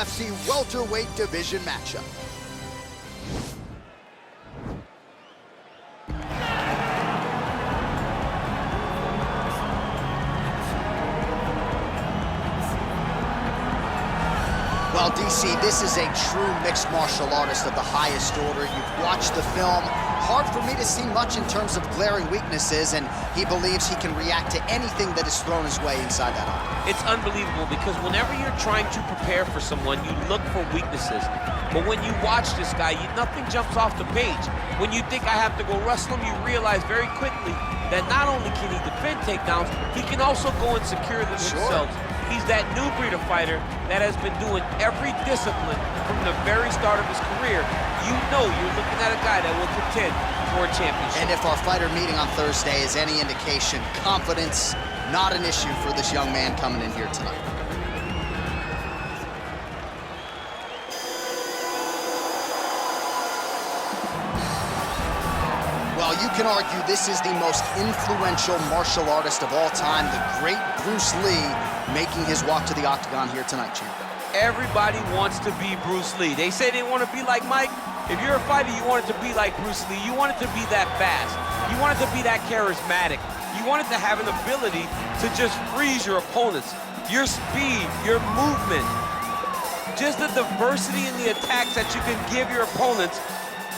UFC welterweight division matchup. Well, DC, this is a true mixed martial artist of the highest order. You've watched the film. Hard for me to see much in terms of glaring weaknesses, and he believes he can react to anything that is thrown his way inside that octagon. It's unbelievable because whenever you're trying to prepare for someone, you look for weaknesses. But when you watch this guy, nothing jumps off the page. When you think I have to go wrestle him, you realize very quickly that not only can he defend takedowns, he can also go and secure them himself. He's that new breed of fighter that has been doing every discipline from the very start of his career. You know you're looking at a guy that will contend for a championship. And if our fighter meeting on Thursday is any indication, confidence, not an issue for this young man coming in here tonight. Well, you can argue this is the most influential martial artist of all time, the great Bruce Lee, making his walk to the octagon here tonight, champ. Everybody wants to be Bruce Lee. They say they want to be like Mike. If you're a fighter, you want it to be like Bruce Lee. You want it to be that fast. You want it to be that charismatic. You want it to have an ability to just freeze your opponents. Your speed, your movement, just the diversity in the attacks that you can give your opponents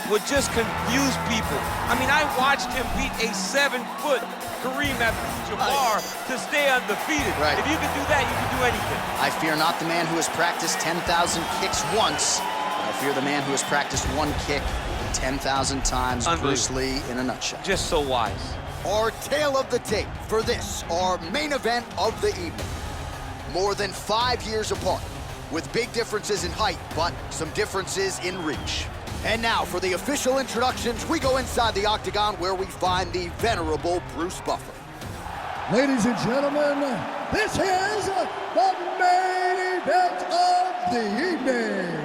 would just confuse people. I mean, I watched him beat a 7-foot Kareem Abdul-Jabbar to stay undefeated. Right. If you can do that, you can do anything. I fear not the man who has practiced 10,000 kicks once, but I fear the man who has practiced one kick 10,000 times. Bruce Lee in a nutshell. Just so wise. Our tale of the tape for this, our main event of the evening. More than 5 years apart, with big differences in height, but some differences in reach. And now, for the official introductions, we go inside the octagon where we find the venerable Bruce Buffer. Ladies and gentlemen, this is the main event of the evening.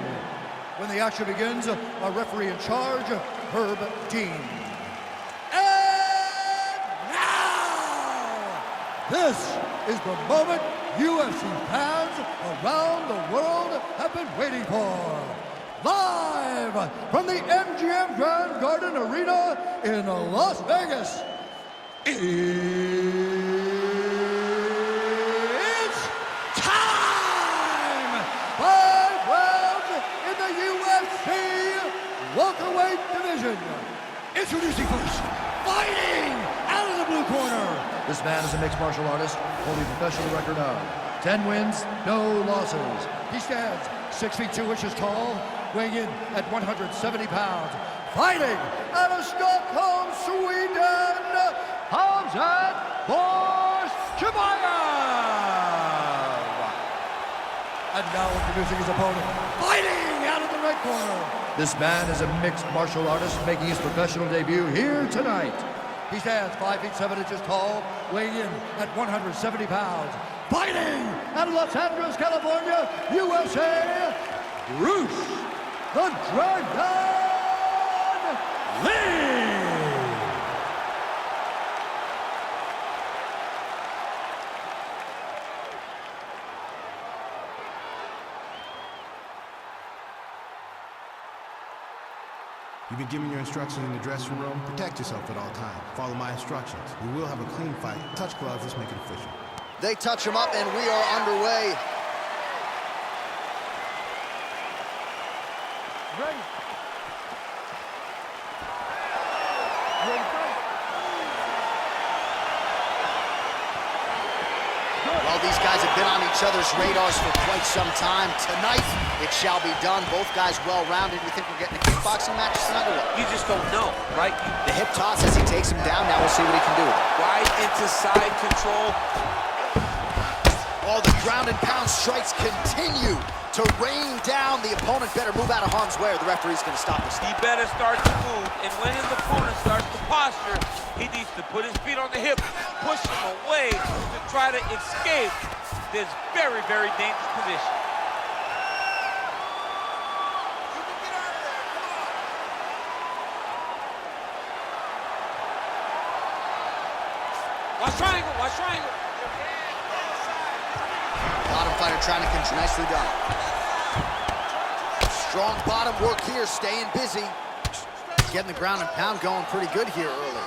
When the action begins, our referee in charge, Herb Dean. And now, this is the moment UFC fans around the world have been waiting for. Live from the MGM Grand Garden Arena in Las Vegas, it's time! 5 rounds in the UFC welterweight division. Introducing first, fighting out of the blue corner. This man is a mixed martial artist, holding a professional record of 10 wins, no losses. He stands 6 feet 2 inches tall, weighing in at 170 pounds. Fighting out of Stockholm, Sweden, Khamzat Chimaev. And now introducing his opponent, fighting out of the red corner. This man is a mixed martial artist making his professional debut here tonight. He stands 5 feet 7 inches tall, weighing in at 170 pounds. Fighting out of Los Angeles, California, USA, Bruce the Dragon Lee! You've been given your instructions in the dressing room. Protect yourself at all times. Follow my instructions. We will have a clean fight. Touch gloves, let's make it official. They touch him up, and we are underway. Ready. Well, these guys have been on each other's radars for quite some time. Tonight, it shall be done. Both guys well-rounded. You think we're getting a kickboxing match tonight or what? You just don't know, right? The hip toss as he takes him down. Now we'll see what he can do with it. Right into side control. All the ground and pound strikes continue to rain down. The opponent better move out of harm's way or the referee's going to stop this. He better start to move, and when his opponent starts to posture, he needs to put his feet on the hip, push him away to try to escape this very, very dangerous position. Watch triangle, watch triangle. Bottom fighter trying to control. Nicely done. Strong bottom work here, staying busy. Getting the ground and pound going pretty good here early.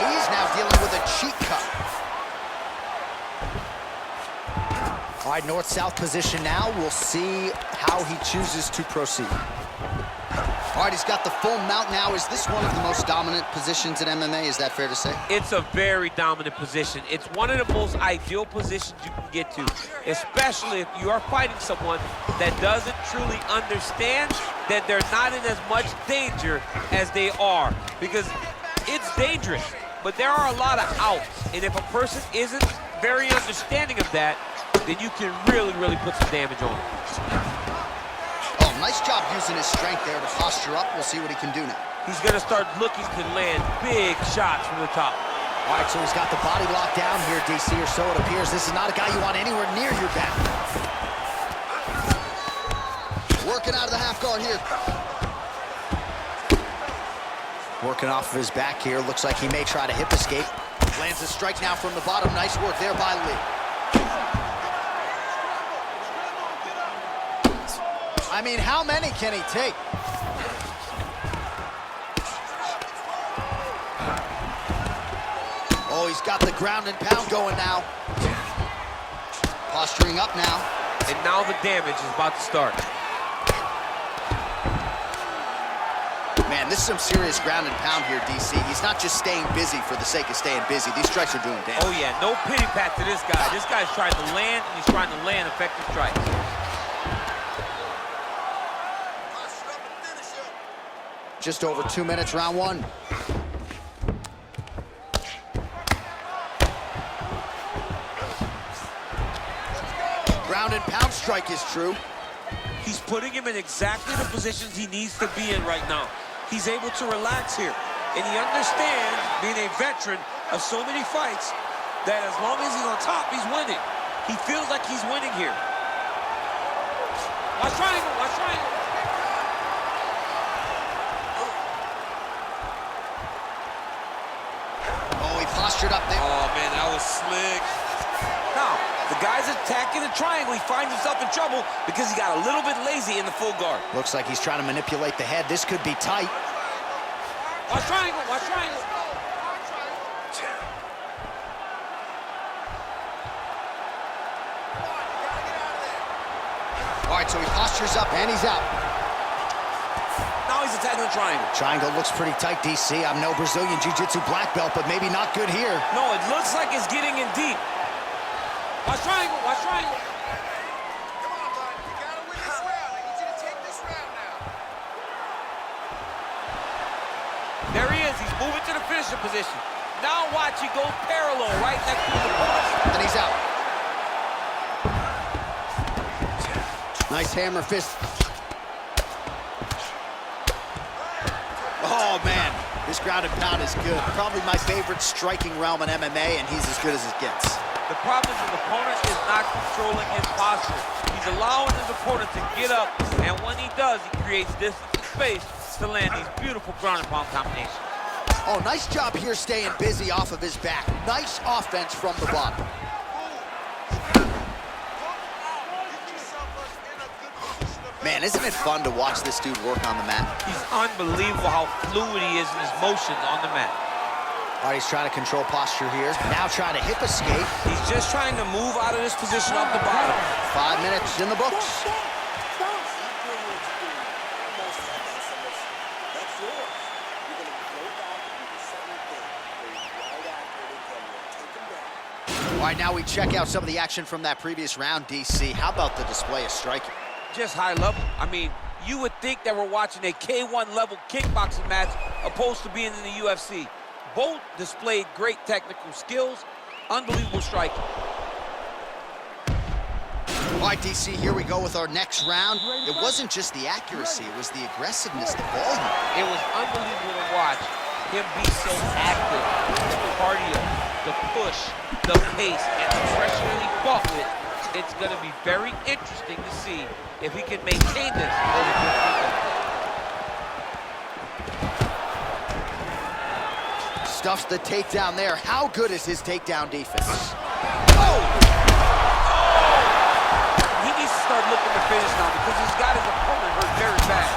Lee's now dealing with a cheek cut. All right, north-south position now. We'll see how he chooses to proceed. All right, he's got the full mount now. Is this one of the most dominant positions in MMA? Is that fair to say? It's a very dominant position. It's one of the most ideal positions you can get to, especially if you are fighting someone that doesn't truly understand that they're not in as much danger as they are, because it's dangerous, but there are a lot of outs, and if a person isn't very understanding of that, then you can really, really put some damage on them. Oh, nice job using his strength there to posture up. We'll see what he can do now. He's gonna start looking to land big shots from the top. All right, so he's got the body locked down here, DC, or so it appears. This is not a guy you want anywhere near your back. Working out of the half guard here. Working off of his back here. Looks like he may try to hip escape. Lands a strike now from the bottom. Nice work there by Lee. I mean, how many can he take? Oh, he's got the ground and pound going now. Posturing up now. And now the damage is about to start. Man, this is some serious ground and pound here, DC. He's not just staying busy for the sake of staying busy. These strikes are doing damage. Oh, yeah, no pity pat to this guy. This guy's trying to land, and he's trying to land effective strikes. Just over 2 minutes, round one. Ground and pound strike is true. He's putting him in exactly the positions he needs to be in right now. He's able to relax here, and he understands, being a veteran of so many fights, that as long as he's on top, he's winning. He feels like he's winning here. Watch triangle, watch triangle. Postured up there. Oh, man, that was slick. Now, the guy's attacking the triangle. He finds himself in trouble because he got a little bit lazy in the full guard. Looks like he's trying to manipulate the head. This could be tight. Watch triangle, watch triangle. All right, so he postures up and he's out. Now he's attacking the triangle. Triangle looks pretty tight, DC. I'm no Brazilian Jiu-Jitsu black belt, but maybe not good here. No, it looks like it's getting in deep. Watch triangle, watch triangle. Come on, bud. You gotta win this round. I need you to take this round now. There he is. He's moving to the finishing position. Now watch, he goes parallel right next to the opponent. And he's out. Nice hammer fist. Oh, man. This ground and pound is good. Probably my favorite striking realm in MMA, and he's as good as it gets. The problem is his opponent is not controlling his posture. He's allowing his opponent to get up, and when he does, he creates distance and space to land these beautiful ground and pound combinations. Oh, nice job here staying busy off of his back. Nice offense from the bottom. Man, isn't it fun to watch this dude work on the mat? He's unbelievable how fluid he is in his motions on the mat. All right, he's trying to control posture here. Now trying to hip escape. He's just trying to move out of this position off the bottom. 5 minutes in the books. All right, now we check out some of the action from that previous round, DC. How about the display of striking? Just high level. I mean, you would think that we're watching a K1 level kickboxing match opposed to being in the UFC. Both displayed great technical skills, unbelievable striking. All right, DC, here we go with our next round. It wasn't just the accuracy, it was the aggressiveness, the volume. It was unbelievable to watch him be so active. The cardio, the push, the pace, and the pressure that he fought with. It's going to be very interesting to see if he can maintain this over the stuffs the takedown there. How good is his takedown defense? Oh! He needs to start looking to finish now because he's got his opponent hurt very bad.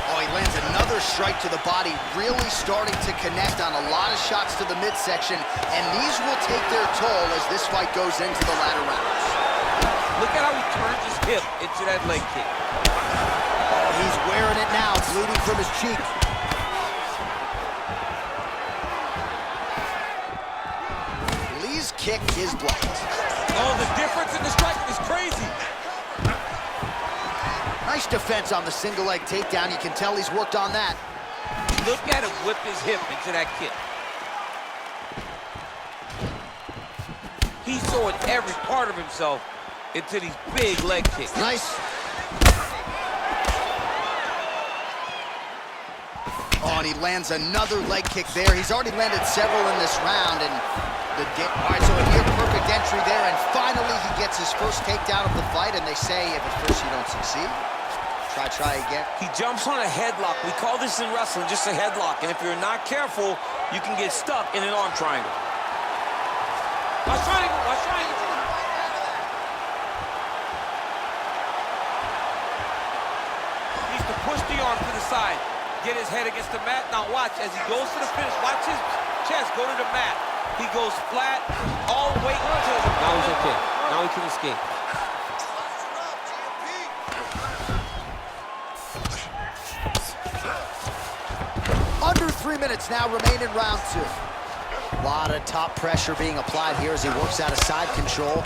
Oh, he lands another strike to the body, really starting to connect on a lot of shots to the midsection, and these will take their toll as this fight goes into the latter rounds. Look at how he turns his hip into that leg kick. Oh, he's wearing it now, bleeding from his cheek. Lee's kick is blocked. Oh, the difference in the striking is crazy. Nice defense on the single leg takedown. You can tell he's worked on that. Look at him whip his hip into that kick. He's throwing every part of himself into these big leg kicks. Nice. Oh, and he lands another leg kick there. He's already landed several in this round, and all right, so a near perfect entry there, and finally he gets his first takedown of the fight, and they say if at first you don't succeed, try again. He jumps on a headlock. We call this in wrestling just a headlock, and if you're not careful, you can get stuck in an arm triangle. Watch triangle, watch triangle. Needs to push the arm to the side, get his head against the mat. Now watch, as he goes to the finish, watch his chest go to the mat. He goes flat, all weight until the... Now he's okay. Now he can escape. Under 3 minutes now remain in round 2. A lot of top pressure being applied here as he works out of side control.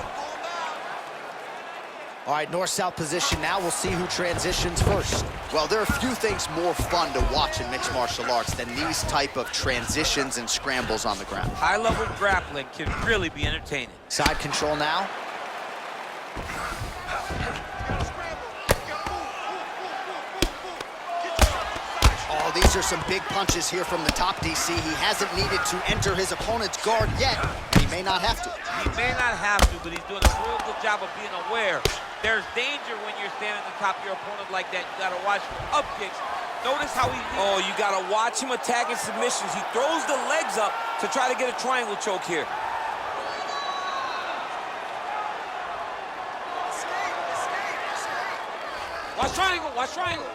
All right, north-south position now. We'll see who transitions first. Well, there are a few things more fun to watch in mixed martial arts than these type of transitions and scrambles on the ground. High-level grappling can really be entertaining. Side control now. Oh, these are some big punches here from the top, DC. He hasn't needed to enter his opponent's guard yet, and he may not have to. He may not have to, but he's doing a real good job of being aware. There's danger when you're standing on top of your opponent like that. You gotta watch for up kicks. Notice how he... Oh, you gotta watch him attacking submissions. He throws the legs up to try to get a triangle choke here. Watch triangle, watch triangle.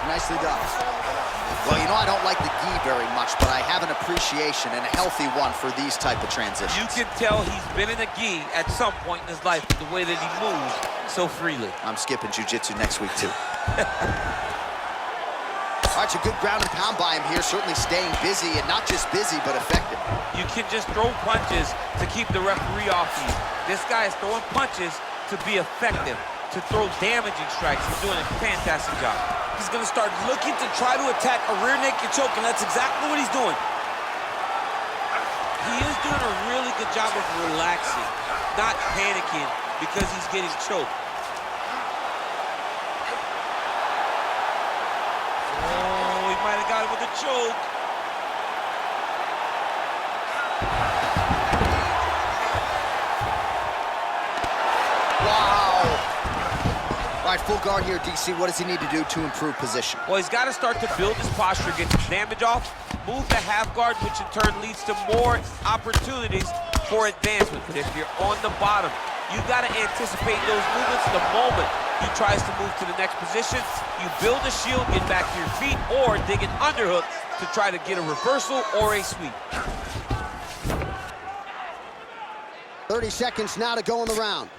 Nicely done. Well, you know, I don't like the gi very much, but I have an appreciation and a healthy one for these type of transitions. You can tell he's been in a gi at some point in his life with the way that he moves so freely. I'm skipping jiu-jitsu next week, too. All right, it's a good ground and pound by him here, certainly staying busy, and not just busy, but effective. You can just throw punches to keep the referee off you. This guy is throwing punches to be effective, to throw damaging strikes. He's doing a fantastic job. He's gonna start looking to try to attack a rear naked choke, and that's exactly what he's doing. He is doing a really good job of relaxing, not panicking because he's getting choked. Oh, he might have got him with a choke. All right, full guard here, DC. What does he need to do to improve position? Well, he's got to start to build his posture, get some damage off, move the half guard, which in turn leads to more opportunities for advancement. But if you're on the bottom, you got to anticipate those movements the moment he tries to move to the next position. You build a shield, get back to your feet, or dig an underhook to try to get a reversal or a sweep. 30 seconds now to go in the round.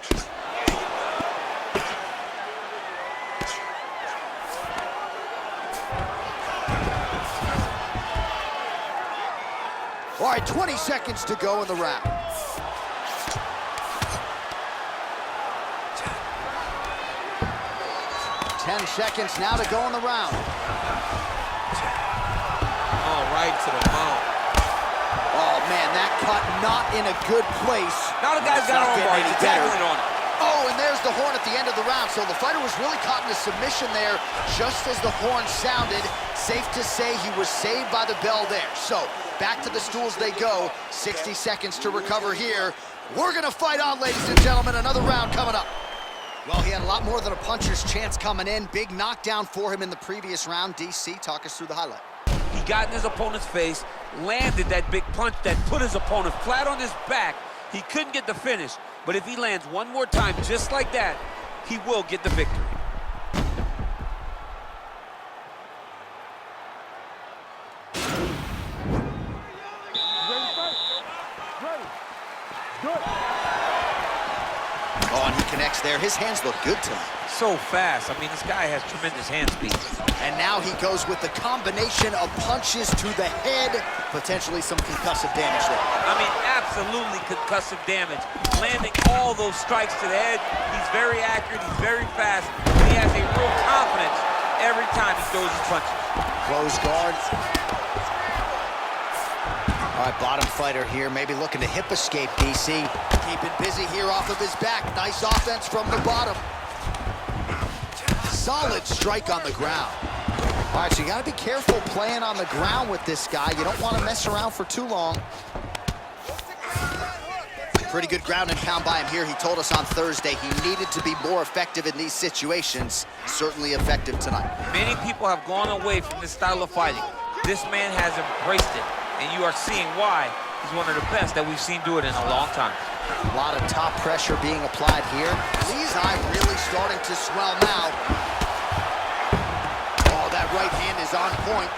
All right, 20 seconds to go in the round. 10 seconds now to go in the round. Oh, right to the mouth. Oh, man, that cut not in a good place. Now the guy's got an armbar. He's tackling on it. Oh, and there's the horn at the end of the round. So the fighter was really caught in a submission there just as the horn sounded. Safe to say he was saved by the bell there. So back to the stools they go. 60 seconds to recover here. We're going to fight on, ladies and gentlemen. Another round coming up. Well, he had a lot more than a puncher's chance coming in. Big knockdown for him in the previous round. DC, talk us through the highlight. He got in his opponent's face, landed that big punch that put his opponent flat on his back. He couldn't get the finish, but if he lands one more time just like that, he will get the victory. Oh, and he connects there. His hands look good tonight. So fast. I mean, this guy has tremendous hand speed. And now he goes with the combination of punches to the head, potentially some concussive damage there. I mean, absolutely concussive damage. Landing all those strikes to the head. He's very accurate. He's very fast. He has a real confidence every time he throws his punches. Close guard. All right, bottom fighter here, maybe looking to hip escape, DC. Keeping busy here off of his back. Nice offense from the bottom. Solid strike on the ground. All right, so you got to be careful playing on the ground with this guy. You don't want to mess around for too long. Pretty good ground and pound by him here. He told us on Thursday he needed to be more effective in these situations. Certainly effective tonight. Many people have gone away from this style of fighting. This man has embraced it, and you are seeing why he's one of the best that we've seen do it in a long time. A lot of top pressure being applied here. Lee's eye really starting to swell now. Oh, that right hand is on point.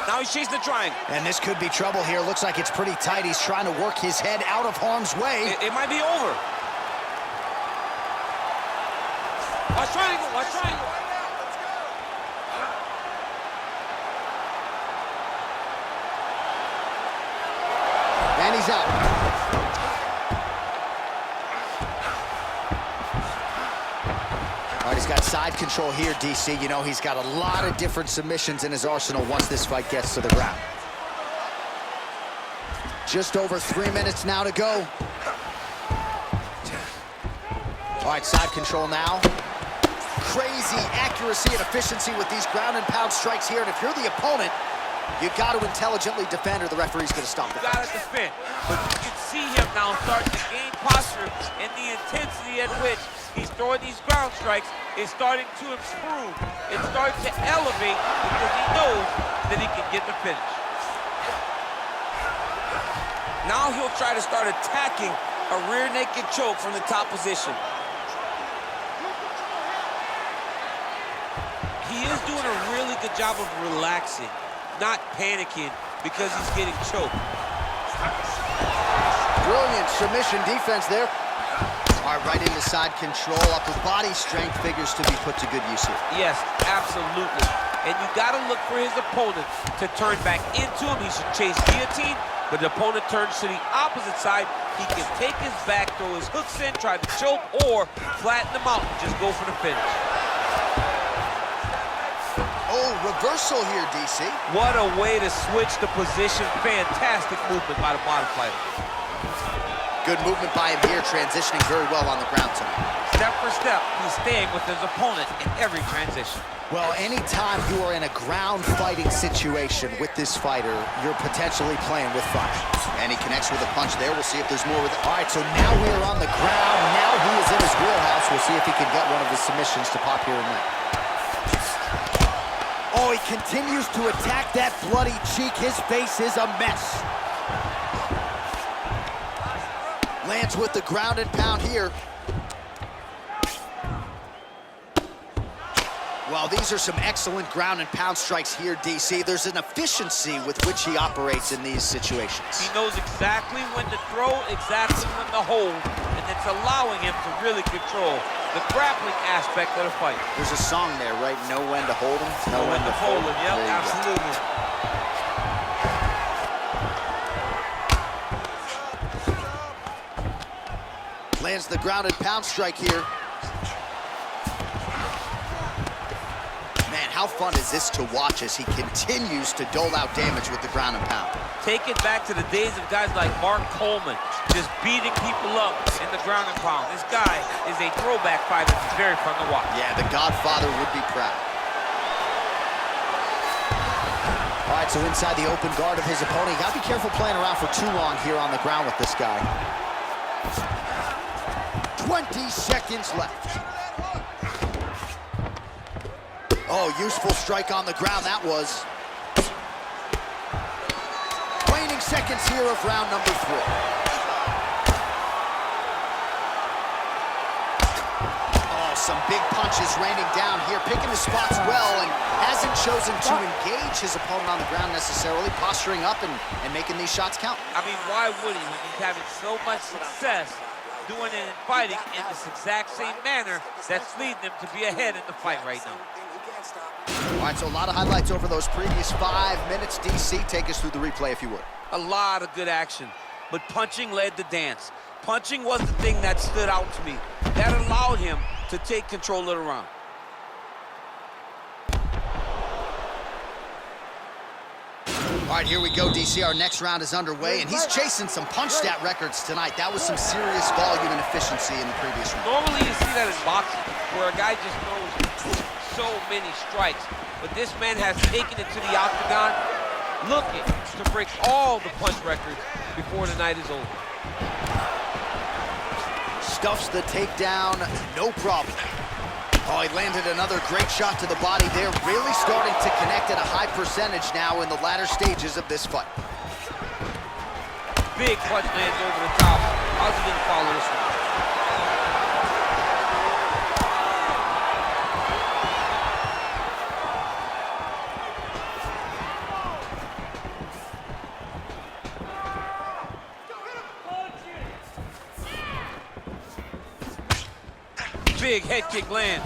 Now he's chasing the triangle. And this could be trouble here. Looks like it's pretty tight. He's trying to work his head out of harm's way. It might be over. Watch triangle, watch triangle. And he's out. All right, he's got side control here, DC. You know, he's got a lot of different submissions in his arsenal once this fight gets to the ground. Just over 3 minutes now to go. All right, side control now. Crazy accuracy and efficiency with these ground and pound strikes here. And if you're the opponent, you got to intelligently defend or the referee's going to stop the fight. Got to defend. But you can see him now starting to gain posture, and the intensity at which he's throwing these ground strikes is starting to improve. It's starting to elevate because he knows that he can get the finish. Now he'll try to start attacking a rear naked choke from the top position. He is doing a really good job of relaxing, not panicking because he's getting choked. Brilliant submission defense there. All right, right into side control. Upper body strength figures to be put to good use here. Yes, absolutely. And you got to look for his opponent to turn back into him. He should chase guillotine, but the opponent turns to the opposite side. He can take his back, throw his hooks in, try to choke, or flatten him out and just go for the finish. Oh, reversal here, DC. What a way to switch the position. Fantastic movement by the bottom fighter. Good movement by him here, transitioning very well on the ground tonight. Step for step, he's staying with his opponent in every transition. Well, anytime you are in a ground fighting situation with this fighter, you're potentially playing with fire. And he connects with a punch there. We'll see if there's more with it. All right, so now we are on the ground. Now he is in his wheelhouse. We'll see if he can get one of his submissions to pop here and there. Oh, he continues to attack that bloody cheek. His face is a mess. Lands with the ground and pound here. Well, these are some excellent ground and pound strikes here, DC. There's an efficiency with which he operates in these situations. He knows exactly when to throw, exactly when to hold, and it's allowing him to really control the grappling aspect of the fight. There's a song there, right? Know when to hold him, know when to fold him. Yep, absolutely. Lands the ground and pound strike here. Man, how fun is this to watch as he continues to dole out damage with the ground and pound? Take it back to the days of guys like Mark Coleman, just beating people up in the ground and pound. This guy is a throwback fighter. It's very fun to watch. Yeah, the Godfather would be proud. All right, so inside the open guard of his opponent. You gotta be careful playing around for too long here on the ground with this guy. 20 seconds left. Oh, useful strike on the ground, that was. Waning seconds here of round number 3. Some big punches raining down here, picking his spots well, and hasn't chosen to engage his opponent on the ground necessarily, posturing up and making these shots count. I mean, why would he when he's having so much success doing it and fighting in this exact same manner that's leading him to be ahead in the fight right now? All right, so a lot of highlights over those previous 5 minutes. DC, take us through the replay if you would. A lot of good action, but punching led the dance. Punching was the thing that stood out to me. That allowed him to take control of the round. All right, here we go, DC. Our next round is underway, and he's chasing some punch stat records tonight. That was some serious volume and efficiency in the previous round. Normally you see that in boxing, where a guy just throws so many strikes. But this man has taken it to the octagon, looking to break all the punch records before the night is over. Stuffs the takedown, no problem. Oh, he landed another great shot to the body there. Really starting to connect at a high percentage now in the latter stages of this fight. Big punch lands over the top. How's he gonna follow this one? Big head kick lands.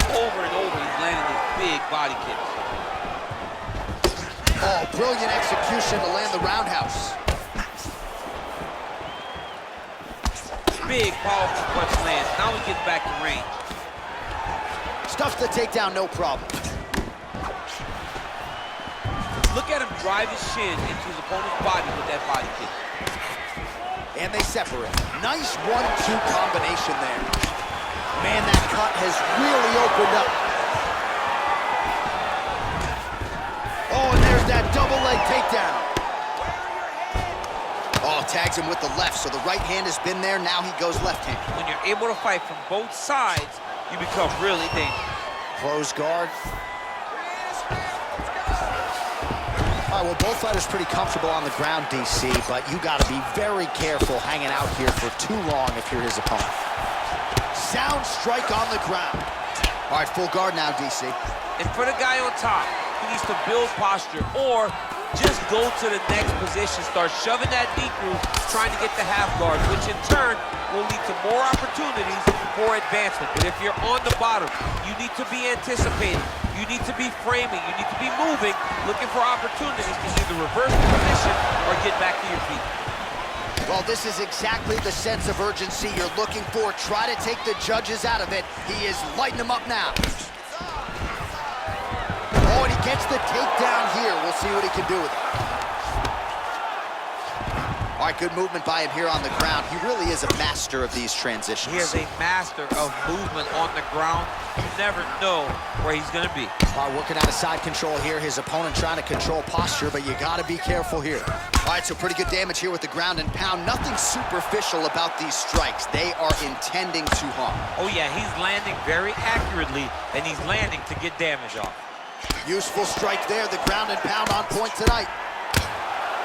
Over and over, he's landing these big body kicks. Oh, brilliant execution to land the roundhouse. Big, powerful punch lands. Now he gets back to range. Stuffs the takedown, no problem. Look at him drive his shin into his opponent's body with that body kick. And they separate. Nice 1-2 combination there. Man, that cut has really opened up. Oh, and there's that double leg takedown. Oh, tags him with the left, so the right hand has been there. Now he goes left hand. When you're able to fight from both sides, you become really dangerous. Close guard. All right, well, both fighters pretty comfortable on the ground, DC, but you got to be very careful hanging out here for too long if you're his opponent. Sound strike on the ground. All right, full guard now, DC. And for the guy on top, he needs to build posture or just go to the next position, start shoving that knee through, trying to get the half guard, which in turn will lead to more opportunities for advancement. But if you're on the bottom, you need to be anticipating. You need to be framing. You need to be moving, looking for opportunities to either reverse the position or get back to your feet. Well, this is exactly the sense of urgency you're looking for. Try to take the judges out of it. He is lighting them up now. Oh, and he gets the takedown here. We'll see what he can do with it. All right, good movement by him here on the ground. He really is a master of these transitions. He is a master of movement on the ground. You never know where he's going to be. All right, working out of side control here. His opponent trying to control posture, but you got to be careful here. All right, so pretty good damage here with the ground and pound. Nothing superficial about these strikes. They are intending to harm. Oh, yeah, he's landing very accurately, and he's landing to get damage off. Useful strike there. The ground and pound on point tonight.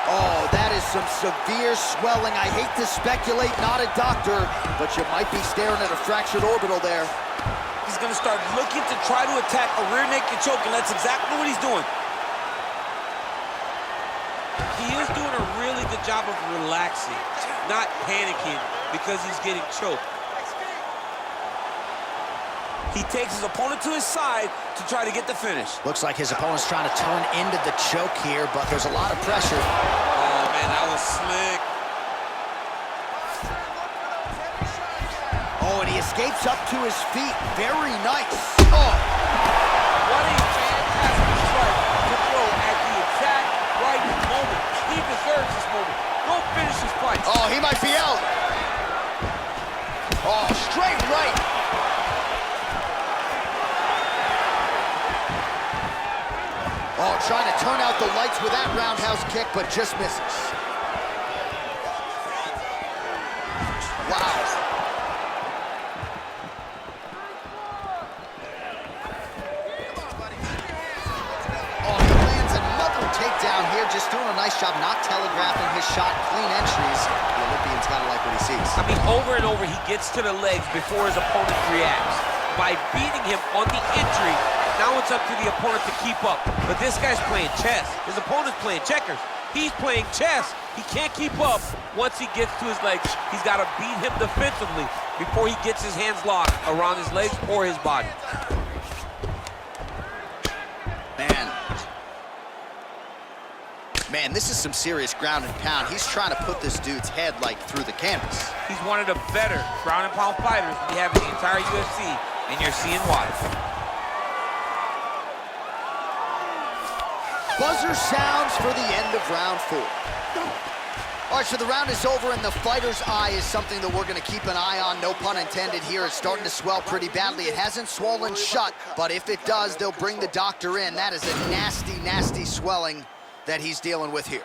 Oh, that is some severe swelling. I hate to speculate, not a doctor, but you might be staring at a fractured orbital there. He's going to start looking to try to attack a rear naked choke, and that's exactly what he's doing. He is doing a really good job of relaxing, not panicking because he's getting choked. He takes his opponent to his side to try to get the finish. Looks like his opponent's trying to turn into the choke here, but there's a lot of pressure. Oh, man, that was slick. Oh, and he escapes up to his feet. Very nice. Oh. What a fantastic strike to throw at the exact right moment. He deserves this moment. Go finish his fight. Oh, he might be out. Oh, straight right. trying to turn out the lights with that roundhouse kick, but just misses. Wow. Oh, he lands another takedown here, just doing a nice job not telegraphing his shot. Clean entries. The Olympian's got to like what he sees. I mean, over and over, he gets to the legs before his opponent reacts. By beating him on the entry, now it's up to the opponent to keep up. But this guy's playing chess. His opponent's playing checkers. He's playing chess. He can't keep up once he gets to his legs. He's got to beat him defensively before he gets his hands locked around his legs or his body. Man, this is some serious ground and pound. He's trying to put this dude's head, like, through the canvas. He's one of the better ground and pound fighters we have in the entire UFC, and you're seeing why. Buzzer sounds for the end of round 4. All right, so the round is over, and the fighter's eye is something that we're going to keep an eye on, no pun intended here. It's starting to swell pretty badly. It hasn't swollen shut, but if it does, they'll bring the doctor in. That is a nasty, nasty swelling that he's dealing with here.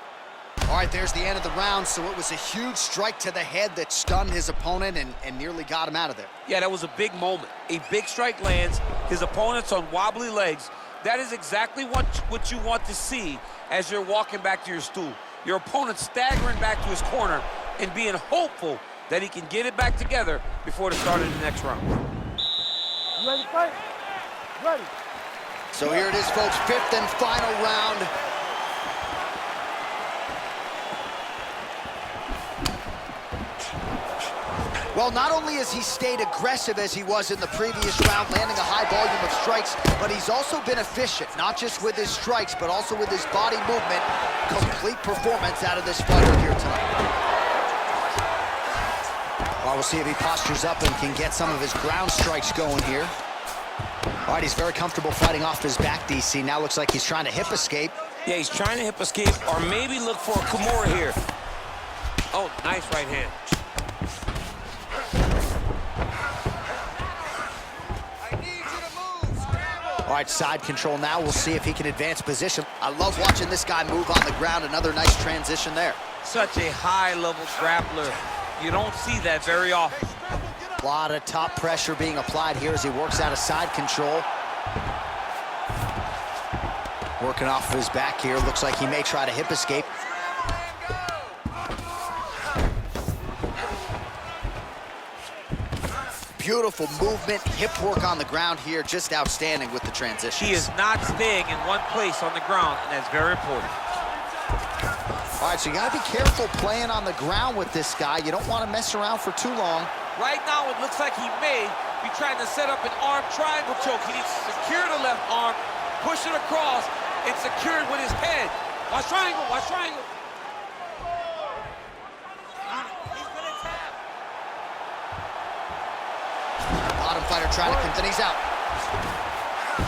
All right, there's the end of the round, so it was a huge strike to the head that stunned his opponent and nearly got him out of there. Yeah, that was a big moment. A big strike lands, his opponent's on wobbly legs. That is exactly what you want to see as you're walking back to your stool. Your opponent staggering back to his corner and being hopeful that he can get it back together before the start of the next round. You ready to fight? Ready. So here it is, folks, 5th and final round. Well, not only has he stayed aggressive as he was in the previous round, landing a high volume of strikes, but he's also been efficient, not just with his strikes, but also with his body movement. Complete performance out of this fighter here tonight. Well, we'll see if he postures up and can get some of his ground strikes going here. All right, he's very comfortable fighting off his back, DC. Now looks like he's trying to hip escape. Yeah, he's trying to hip escape or maybe look for a Kimura here. Oh, nice right hand. All right, side control now. We'll see if he can advance position. I love watching this guy move on the ground. Another nice transition there. Such a high-level grappler. You don't see that very often. A lot of top pressure being applied here as he works out of side control. Working off of his back here. Looks like he may try to hip escape. Beautiful movement, hip work on the ground here, just outstanding with the transition. He is not staying in one place on the ground, and that's very important. All right, so you gotta be careful playing on the ground with this guy. You don't want to mess around for too long. Right now, it looks like he may be trying to set up an arm triangle choke. He needs to secure the left arm, push it across, and secure it with his head. Watch triangle, watch triangle. Bottom fighter trying to contend, he's out.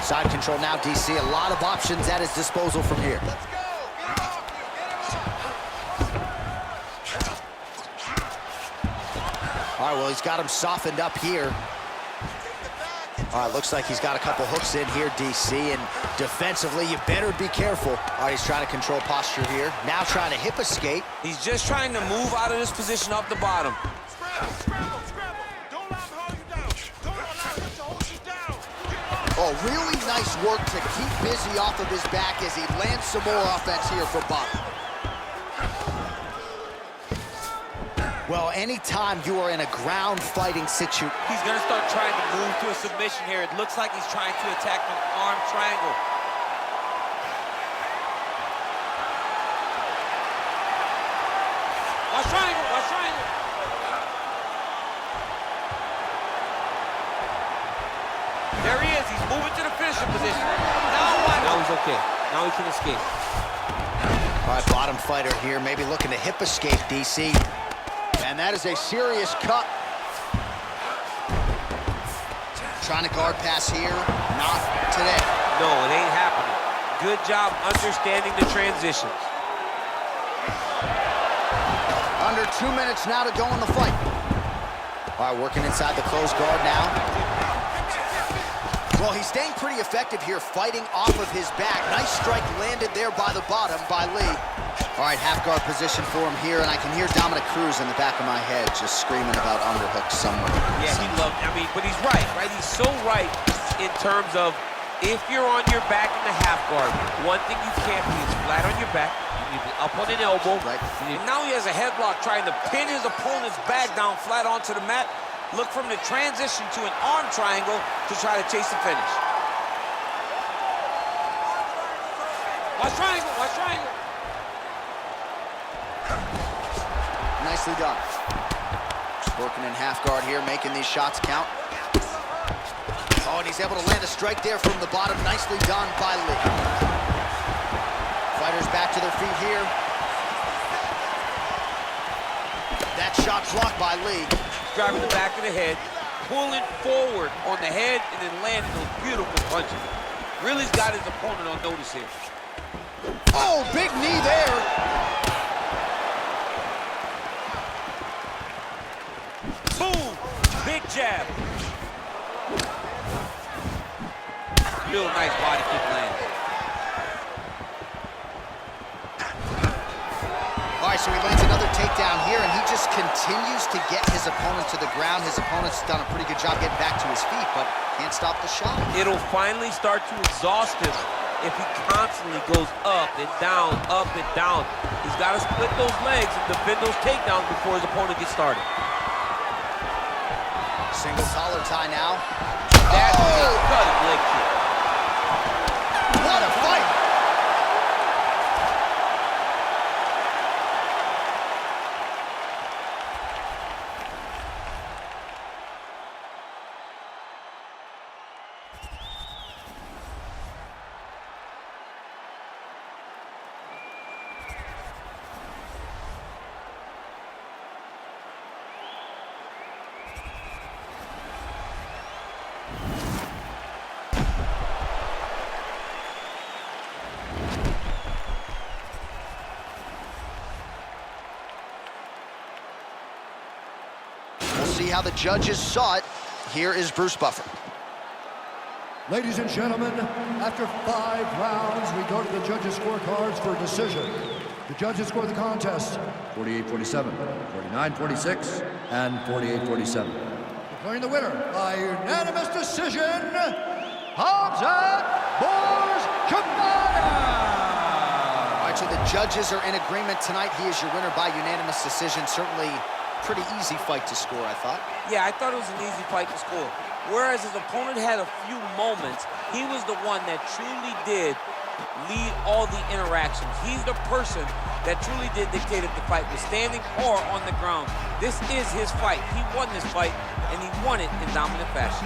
Side control now, DC. A lot of options at his disposal from here. Let's go! Get off you! Get him off! All right, well, he's got him softened up here. All right, looks like he's got a couple hooks in here, DC, and defensively, you better be careful. All right, he's trying to control posture here. Now trying to hip escape. He's just trying to move out of this position off the bottom. Scramble, scramble, scramble! Don't allow him to hold you down! Don't allow him to hold you down! Get off! Oh, really nice work to keep busy off of his back as he lands some more offense here from bottom. Well, anytime you are in a ground fighting situation, He's going to start trying to move to a submission here. It looks like he's trying to attack an arm triangle. Watch triangle, watch triangle. There he is. He's moving to the finishing position. Now he's okay. Now he can escape. all right, bottom fighter here, maybe looking to hip escape, DC. And that is a serious cut. Trying to guard pass here, not today. No, it ain't happening. Good job understanding the transitions. Under 2 minutes now to go in the fight. All right, working inside the closed guard now. Well, he's staying pretty effective here, fighting off of his back. Nice strike landed there by the bottom by Lee. All right, half guard position for him here, and I can hear Dominic Cruz in the back of my head just screaming about underhooks somewhere. Yeah, he loved, but he's right? He's so right in terms of if you're on your back in the half guard, one thing you can't be is flat on your back. You need to be up on an elbow. Right. And now he has a headlock trying to pin his opponent's back down flat onto the mat. Look for him to transition to an arm triangle to try to chase the finish. Watch triangle, watch triangle. Nicely done. Working in half guard here, making these shots count. Oh, and he's able to land a strike there from the bottom. Nicely done by Lee. Fighters back to their feet here. That shot blocked by Lee. Driving the back of the head, pulling forward on the head, and then landing those beautiful punches. Really's got his opponent on notice here. Oh, big knee there. Boom! Big jab. Real nice body kick lands. All right, so he lands another takedown here, and he just continues to get his opponent to the ground. His opponent's done a pretty good job getting back to his feet, but can't stop the shot. It'll finally start to exhaust him if he constantly goes up and down, up and down. He's got to split those legs and defend those takedowns before his opponent gets started. Single collar tie now. That's a cutting leg kick. What a fight! See how the judges saw it. Here is Bruce Buffer. Ladies and gentlemen, after 5 rounds, we go to the judges' scorecards for decision. The judges score the contest 48-47, 49-46, and 48-47. Declaring the winner by unanimous decision, Khamzat Chimaev. All right, so the judges are in agreement tonight. He is your winner by unanimous decision. Certainly pretty easy fight to score, I thought. Yeah, I thought it was an easy fight to score. Whereas his opponent had a few moments, he was the one that truly did lead all the interactions. He's the person that truly did dictate if the fight was standing or on the ground. This is his fight. He won this fight, and he won it in dominant fashion.